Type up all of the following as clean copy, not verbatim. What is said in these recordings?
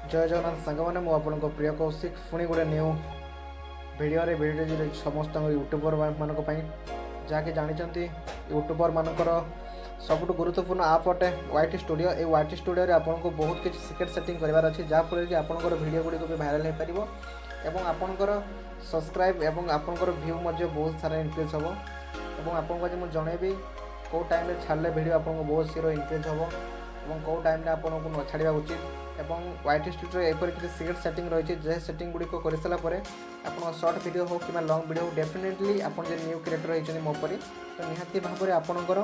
जय जगन्नाथ सांगने मुझे प्रिय कौशिक पुणी गोटे न्यू भिडियो समस्त यूट्यूबर मानक जहाँकि जानते यूट्यूबर मानकर सबुठ गुरुत्वपूर्ण आप अटे वाईटी स्टूडियो ये वाईटी स्टूडियो आपको बहुत किसी सिक्रेट सेटिंग करार अच्छे जहाँफल कि आपंकर भिडियो गुड़िक भी भाइराल हो पार और आपंकर सब्सक्राइब और आपंकर व्यू बहुत सारा इनक्रीज हम और आपको आज मुझे जनइबी कौ टाइम छाड़े भिडियो आपको बहुत शीघ्र इनक्रीज हम और कौ टाइम आपको न छाड़ा उचित और वाईटी स्टूडियो एपरी किसी सिक्रेट सेटिंग रही है जे सेटिंग गुड़िक कर सारापर आप शॉर्ट वीडियो हो कि लॉन्ग वीडियो हो डेफिनेटली आप न्यू क्रिएटर होती मोपरी तो निहाती भाव में आपणकर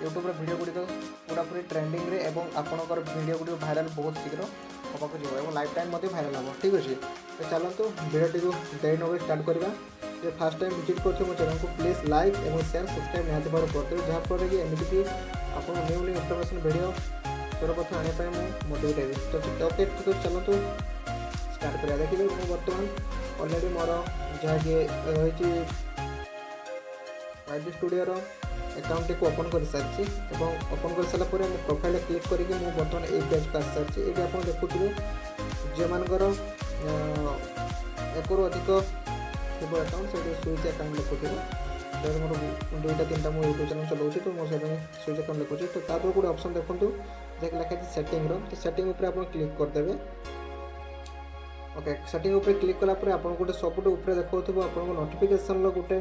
यूट्यूब वीडियो गुड़िक पूरापूरी ट्रेंडिंग रे एवं आपणकर वीडियो गुड़िक भाइराल बहुत शीघ्र होगा जीव और लाइफ टाइम भाइराल हम ठीक अच्छे तो चलतु वीडियो देरी नगे स्टार्ट करवा जो फास्ट टाइम विजिट कर मो चैनल को प्लीज लाइक और शेयर सब्सक्राइब निहाती भाव करते जहाँफल कि एमती आप न्यू न्यू इनफर्मेशन वीडियो सर्वप्रथम आने मोटिवेट है तो ओके ठीक चलतु स्टार्ट करा देखिए मुझे बर्तमान ऑलरेडी मोर जहाँकि रही वाईटी स्टूडियो अकाउंट को ओपन कर सारी ओपन कर सारापर प्रोफाइल क्लिक करके मुझे बर्तमान ये पेज को आसी सारी ये आप देखुए जो मानकर एक अधिक थोड़ा अकाउंट से स्विच अकाउंट लिखुए जब मोर दुईटा तीन मुझे यूट्यूब चैनल चलाऊँगी तो मुझे स्विच अकाउंट लिखुची तो तापर गोटे ऑप्शन देखूँ जैसे लिखा है सेटिंग तो सेटिंग उपर आप क्लिक करदे ओके सेटिंग उपर क्लिक कलापर आप गोटे सबुठ उपर देखो आप नोटिफिकेशन गोटे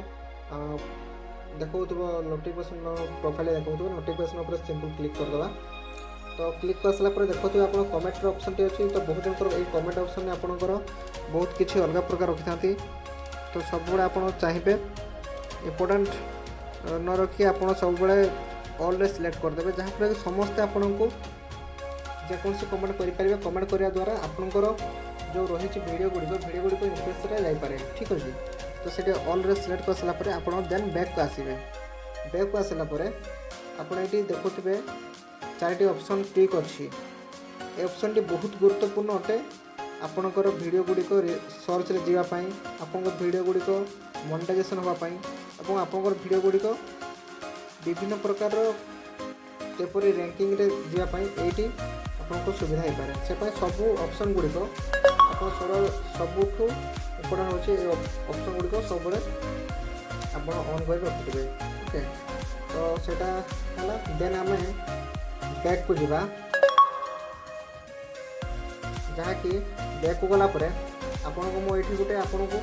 देखो नोटिफिकेशन प्रोफाइल देखो नोटिफिकेशन उपर सिंपल क्लिक करदे तो क्लिक कर सारापर देखो आप कमेंट ऑप्शन टी अच्छी तो बहुत जन ये कमेंट ऑप्शन में आपंकर बहुत किसी अलग प्रकार रखी था तो सब आप चाहिए इम्पोर्टाट न रखी आप सब ऑल सिलेक्ट करदे जहाँफल कि समस्ते आपन को जेकोसी कमेंट करेंगे कमेंट करने द्वारा आपंकर जो रही वीडियो गुड़िक इम्प्रेस जापे ठीक अच्छे तो से ऑल सिलेक्ट कर सारापर आप देन बैक को आसवे बैक को आसापर आपड़ी देखुए चार ऑप्शन टिक अच्छी ये ऑप्शन टी बहुत गुरुत्वपूर्ण अटे आपणकर वीडियो गुड़िक सर्च रे जावाई आपण वीडियो गुड़िक मोनेटाइजेशन होगापाई और आपंकर वीडियो गुड़िक विभिन्न प्रकार पेपर रैंकिंग रे जावाई ये आपको सुविधा हो पाए से सब ऑप्शन गुड़िक आप सबुठ इम्पोर्टाट होचे ऑप्शन गुड़िक सब आप ऑन कर रखिथे ओके तो सेटा है देन आम बैक को जीवा जहाँकि बैक को गलापर आपन को मुझे गोटे आपन को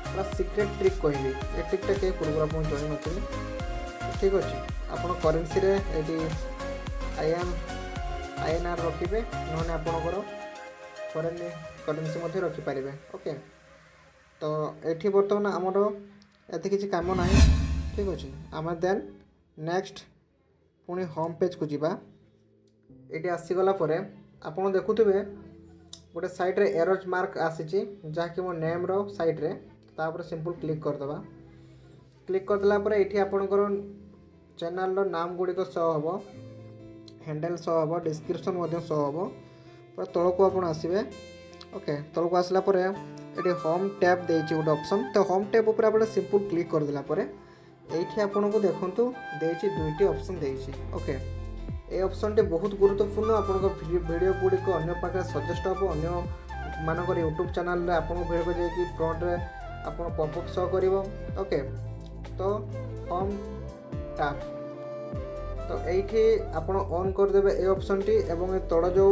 पूरा सिक्रेट ट्रिक कहबी ये ट्रिकटा कहीं पूर्व आप जान नी ठीक अच्छे आप करेन्सी INR रखिए ना आपणकर फरेन करेन्सी रखिपारे ओके तो ये बर्तमान आमर एत किसी कम ना ठीक अच्छे आम देन नेक्स्ट पुणी होम पेज को जीवा ये आसीगला आप देखुए गोटे साइड रे एरर मार्क आसी जहाँकि मो नेम रो साइड रे तापर सिंपल क्लिक करदे क्लिक करदेला ये आपणकर चैनल रो नाम गुड़िक शो हम हैंडल शो हम डिस्क्रिप्शन शो हम पूरा तल को आप आसवे ओके तल को आसला ये होम टैब देती गोटे ऑप्शन तो होम टैब उपर आप सिंपल क्लिक करदेला ये आपन को देखूँ देती दुईटी ऑप्शन देती ओके ये ऑप्शन टी बहुत गुरुत्वपूर्ण आपन वीडियो गुड़िक अन्य पाखे सजेस्ट हम अन्य मानकर यूट्यूब चैनल आप वीडियो को जाकि फ्रंट रे आप पॉपअप शो कर ओके तो होम टैब तो ये आप ऑन करदे ये ऑप्शन टी एवं तल जो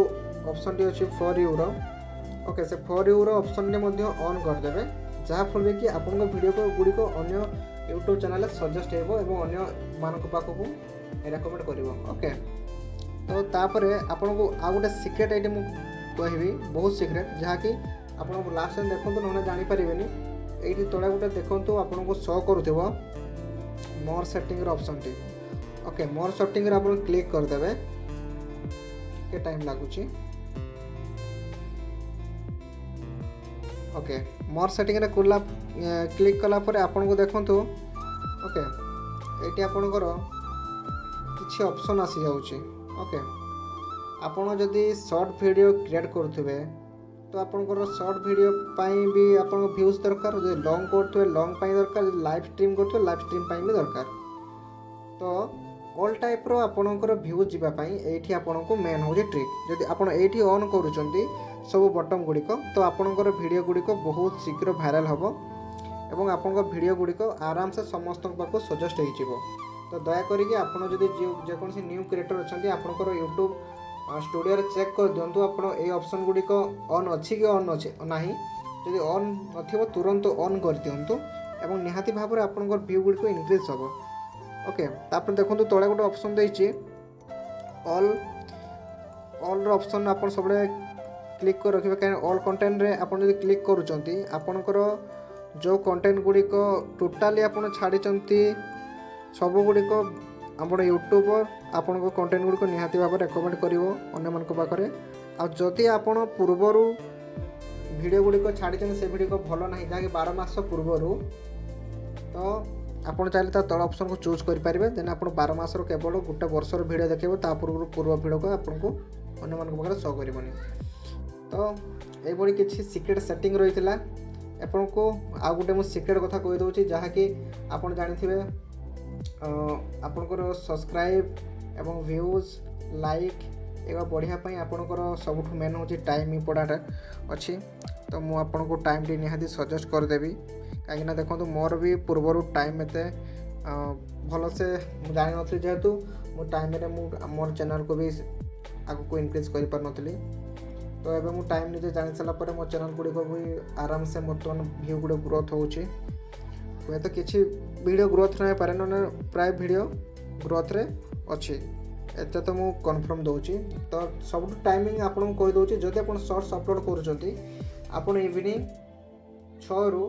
ऑप्शन टी अच्छी फॉर यू रो ओके से फॉर यू रो ऑप्शन टी ऑन करदे जहाँफल कि आप वीडियो गुड़िक अन्य यूट्यूब चैनल सजेस्ट हो अन्य मान पाखक रेकमेंड कर ओके तो तापर आपन को आ गोटे सिक्रेट आइटम कहबी बहुत सिक्रेट जहाँकि आप लास्ट टाइम देखो ना जानीपारे ये तले गोटे देखो आपन को शो करुव मोर सेटिंग ऑप्शन टी ओके मोर सेटिंग आप क्लिक करदे के टाइम लगुच ओके मोर सेटिंग रे खुला क्लिक कलापर आपन को देखो ओके ये आपणकर किसी ऑप्शन आसी जाऊँगी ओके आपड़ जदि शॉर्ट वीडियो क्रिएट करुवे तो आपंकर शॉर्ट वीडियो भी आप व्यूज दरकार जो लॉन्ग करुवे लॉन्ग दरकार लाइव स्ट्रीम करुवे लाइव स्ट्रीम भी दरकार तो ऑल टाइप रो आपणकर व्यूज जावाई ये आपन को मेन हूँ ट्रिक जदि आप ये ऑन करुँच सब बटन गुड़िक तो आपणकर भिडियो गुड़िक बहुत शीघ्र भाइराल हम एवं आपण भिडियो गुड़िक आराम से समस्त पाक सजेस्ट हो। तो दयाकोरी आपड़ जदि जेकोसी न्यू क्रिएटर अच्छा आपंकर यूट्यूब स्टूडियो चेक कर दिंतु आप ऑप्शन गुड़िक ऑन अच्छी कि ऑन अच्छे ना जदि ऑन न तुरंत ऑन कर दिंतु एवं निहाती भाव में आपंकर व्यू गुड़िक इनक्रीज हम। ओके तापर देखो तले गोटे ऑप्शन देती ऑल ऑल ऑप्शन आप सब क्लिक कर रखिए कहीं ऑल कंटेंट रे आप क्लिक करुँच आपणकर जो कंटेंट गुड़िक टोटाली आप छाड़ी सब गुड़िक आप यूट्यूब आपण कंटेंट गुड़िक निहाती भाव रेकमेंड कर पाखे आदि आप पूर्वर वीडियो गुड़िक छाड़ी से वीडियो भल ना जहाँकि 12 मास पूर्वर तो आपड़ चाहिए तल ऑप्शन को चूज करेंगे देन आप 12 मास केवल गोटे वर्षर वीडियो देखिए पूर्व वीडियो को आपको अन्य शो करनी। तो ये किसी सिक्रेट सेटिंग रही है आपन को आ गोटे मुझे सिक्रेट कथा कहीदे जहाँकि आप जानी आपणकर सब्सक्राइब एवं व्यूज लाइक एवं बढ़ियापी आपणकर सबुठ मेन हूँ टाइम इम्पोर्टाट अच्छी। तो मुझे आपन को टाइम टी निहाती सजेस्ट करदेवी कहीं देखो मोर भी पूर्वर टाइम एत भल से जान नी जेहेतु मो टाइम मोर चैनल को भी आग को इनक्रीज कर पार नी। तो ये मुझे टाइम निजे जानी सारापर मो चैनल गुड़िक भी आराम से बर्तमान व्यू गुड़ ग्रोथ होची हुए तो किसी वीडियो ग्रोथ नहीं पारे ना प्राय वीडियो ग्रोथ रे अच्छी एत तो मुझे कन्फर्म दूसरी। तो सब टाइमिंग आपको कहीदे जदि आप शॉर्ट्स अपलोड कर इवनिंग 6 ରୁ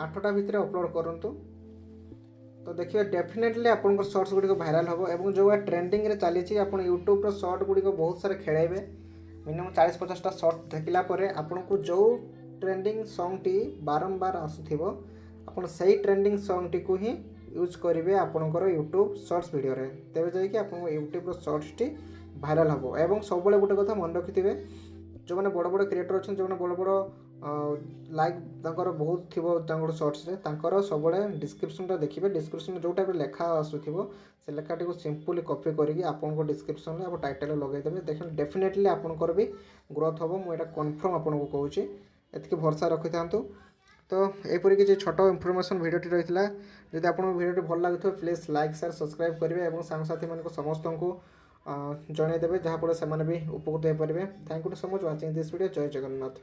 8टा भितर अपलोड करूँ तो देखिए डेफिनेटली आपंकर शॉर्ट्स गुड़िक भाइराल हम और जो ट्रेंडिंग रे चली आप यूट्यूब शॉर्ट गुड़िक बहुत सारे खेलेबे मिनिमम 40-50टा शॉर्ट देखला आपन को जो ट्रेंडिंग सॉन्ग टी बारंबार आसुथिबो आपन सही ट्रेंडिंग सॉन्ग टी को ही यूज करेंगे आपणकर यूट्यूब शॉर्ट्स वीडियो रे तेरे जाकि आप यूट्यूब शॉर्ट्स टी भाइराल हम। और सब गोटे कथा मन रखिथे जो मैंने बड़ बड़ क्रिएटर अच्छा जो बड़ बड़ लाइक बहुत थी शॉर्ट्स रे सब डिस्क्रिप्शन देखिए डिस्क्रिप्शन जो टाइप लेखा आसुथिबो से लेखाटी को सिंपली कॉपी करके आपको डिस्क्रिप्शन में आप टाइटल लगेदेवे देखिए डेफिनेटली आपंकर भी ग्रोथ हम मुझे कन्फर्म आपको कहूँ एतिक भरोसा रखी था। तो यहपरी किसी छोट इनफॉरमेशन वीडियोटी रही है जब आपको वीडियोटी भल लगे प्लीज लाइक शेयर सब्सक्राइब करेंगे और सांगसाथी मान समस्त को जनईदेवे जहाँफल से भी उपकृत हो पारे। Thank you so much watching this video. जय जगन्नाथ।